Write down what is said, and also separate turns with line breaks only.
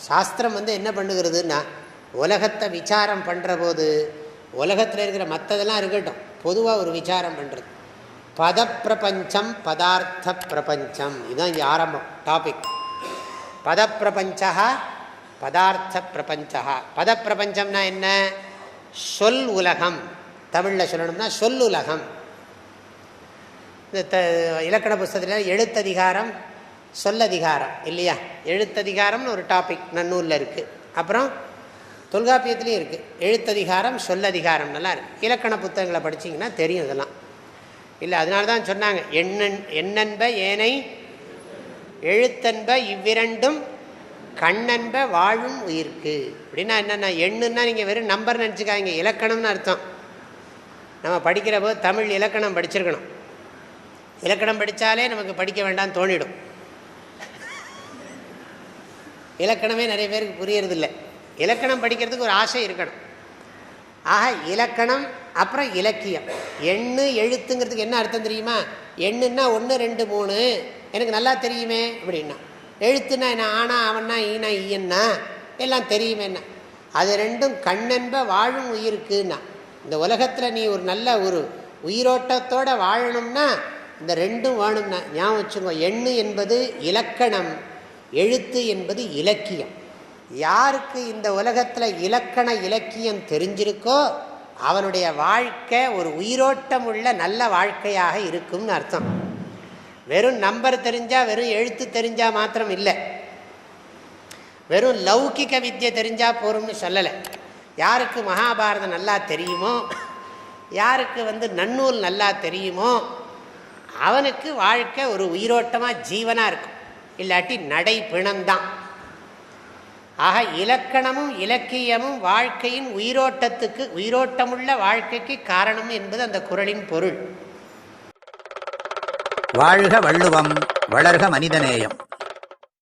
சாஸ்திரம் என்ன பண்ணுகிறதுன்னா, உலகத்தை விசாரம் பண்ணுற போது உலகத்தில் இருக்கிற மற்றதெல்லாம் இருக்கட்டும், பொதுவாக ஒரு விசாரம் பண்ணுறது. பத பிரபஞ்சம் பதார்த்த பிரபஞ்சம், இதுதான் இங்கே ஆரம்பம் டாபிக். பத பிரபஞ்சா பதார்த்த பிரபஞ்சா. பத பிரபஞ்சம்னா என்ன? சொல் உலகம். தமிழில் சொல்லணும்னா சொல்லுலகம். இந்த இலக்கண புஸ்தகத்தில் எழுத்ததிகாரம் சொல்லதிகாரம் இல்லையா? எழுத்ததிகாரம்னு ஒரு டாபிக் நன்னூலில் இருக்குது. அப்புறம் தொல்காப்பியத்துலேயும் இருக்குது எழுத்ததிகாரம் சொல்லதிகாரம். நல்லா இருக்குது. இலக்கண புத்தகங்களை படிச்சிங்கன்னா தெரியும் இதெல்லாம். இல்லை, அதனால தான் சொன்னாங்க எண்ணன்ப ஏனை எழுத்தன்ப இவ்விரண்டும் கண்ணன்ப வாழும் உயிர்க்கு. அப்படின்னா என்னென்னா, எண்ணுன்னா நீங்கள் வெறும் நம்பர் நினச்சிக்காங்க, இலக்கணம்னு அர்த்தம். நம்ம படிக்கிற போது தமிழ் இலக்கணம் படிச்சிருக்கணும். இலக்கணம் படித்தாலே நமக்கு படிக்க வேண்டாம்னு தோணிடும். இலக்கணமே நிறைய பேருக்கு புரியறதில்லை. இலக்கணம் படிக்கிறதுக்கு ஒரு ஆசை இருக்கணும். ஆக இலக்கணம் அப்புறம் இலக்கியம். எண்ணு எழுத்துங்கிறதுக்கு என்ன அர்த்தம் தெரியுமா? எண்ணுன்னா 1 2 3 எனக்கு நல்லா தெரியுமே அப்படின்னா. எழுத்துனா என்ன? ஆனா அவன்னா ஈனா ஈயன்னா எல்லாம் தெரியுமே. என்ன அது ரெண்டும் கண்ணென்ப வாழும் உயிருக்குன்னா. இந்த உலகத்தில் நீ ஒரு நல்ல ஒரு உயிரோட்டத்தோடு வாழணும்னா இந்த ரெண்டும் வேணும்னா ஞாபகம் வச்சுக்கோ. எண்ணு என்பது இலக்கணம், எழுத்து என்பது இலக்கியம். யாருக்கு இந்த உலகத்தில் இலக்கண இலக்கியம் தெரிஞ்சிருக்கோ அவனுடைய வாழ்க்கை ஒரு உயிரோட்டம் உள்ள நல்ல வாழ்க்கையாக இருக்கும்னு அர்த்தம். வெறும் நம்பர் தெரிஞ்சால், வெறும் எழுத்து தெரிஞ்சால் மாத்திரம் இல்லை, வெறும் லௌகிக வித்தியை தெரிஞ்சால் போரும்னு சொல்லலை. யாருக்கு மகாபாரதம் நல்லா தெரியுமோ, யாருக்கு நன்னூல் நல்லா தெரியுமோ அவனுக்கு வாழ்க்கை ஒரு உயிரோட்டமாக ஜீவனாக இருக்கும். இல்லாட்டி நடை பிணம்தான். ஆக இலக்கணமும் இலக்கியமும் வாழ்க்கையின் உயிரோட்டத்துக்கு, உயிரோட்டமுள்ள வாழ்க்கைக்கு காரணம் என்பது அந்த குறளின் பொருள்.
வாழ்க வள்ளுவம், வளர்க மனிதநேயம்.